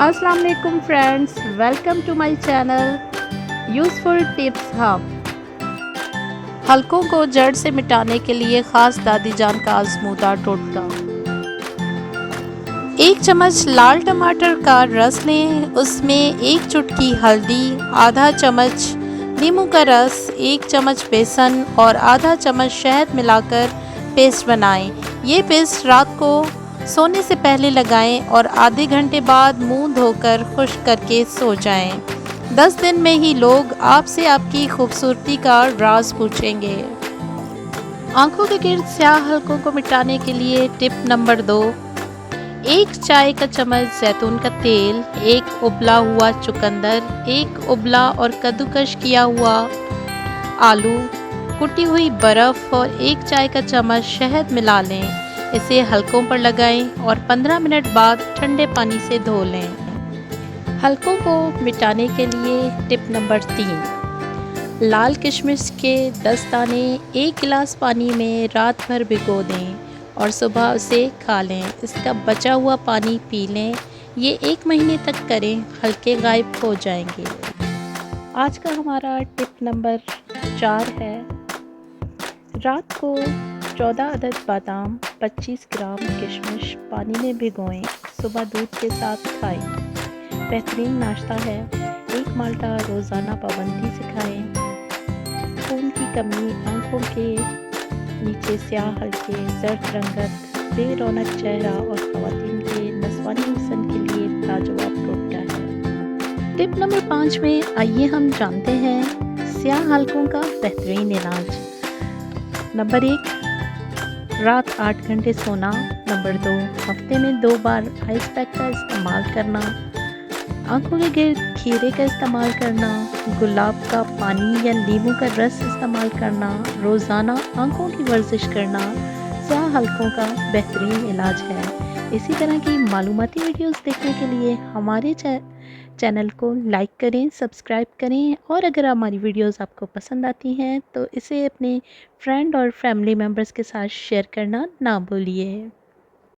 अस्सलाम वालेकुम friends, welcome to my channel useful tips hub. हलकों को जड़ से मिटाने के लिए ख़ास दादी जान का आजमूदा टोटका। 1 चम्मच लाल टमाटर का रस लें, उसमें 1 चुटकी हल्दी, आधा चम्मच नींबू का रस, 1 चम्मच बेसन और आधा चम्मच शहद मिलाकर पेस्ट बनाएं। ये पेस्ट रात को सोने से पहले लगाएं और आधे घंटे बाद मुंह धोकर खुश्क करके सो जाएं। 10 दिन में ही लोग आपसे आपकी खूबसूरती का राज पूछेंगे। आंखों के गिर्द स्याह हलकों को मिटाने के लिए टिप नंबर 2, 1 चाय का चम्मच जैतून का तेल, 1 उबला हुआ चुकंदर, 1 उबला और कद्दूकश किया हुआ आलू, कुटी हुई बर्फ़ और 1 चाय का चम्मच शहद मिला लें। इसे हलकों पर लगाएं और 15 मिनट बाद ठंडे पानी से धो लें। हलकों को मिटाने के लिए टिप नंबर 3, लाल किशमिश के 10 दाने 1 गिलास पानी में रात भर भिगो दें और सुबह उसे खा लें। इसका बचा हुआ पानी पी लें। ये 1 महीने तक करें, हलके गायब हो जाएंगे। आज का हमारा टिप नंबर 4 है, रात को 14 अदद बादाम, 25 ग्राम किशमिश पानी में भिगोएं, सुबह दूध के साथ खाएं। बेहतरीन नाश्ता है। 1 माल्टा रोज़ाना पाबंदी से खाएं। खून की कमी, आंखों के नीचे स्याह हलके, जर्द रंगत, बेरौनक चेहरा और ख़वातीन के नस्वानी हुस्न के लिए लाजवाब टोटका है। टिप नंबर 5 में आइए हम जानते हैं स्याह हलकों का बेहतरीन इलाज। नंबर 1, रात 8 घंटे सोना। नंबर 2, हफ्ते में 2 बार आइस पैक का इस्तेमाल करना। आंखों के गिर्द खीरे का इस्तेमाल करना। गुलाब का पानी या नींबू का रस इस्तेमाल करना। रोज़ाना आंखों की वर्जिश करना स्याह हलकों का बेहतरीन इलाज है। इसी तरह की मालूमाती वीडियोस देखने के लिए हमारे चैनल को लाइक करें, सब्सक्राइब करें और अगर हमारी वीडियोस आपको पसंद आती हैं तो इसे अपने फ्रेंड और फैमिली मेम्बर्स के साथ शेयर करना ना भूलिए।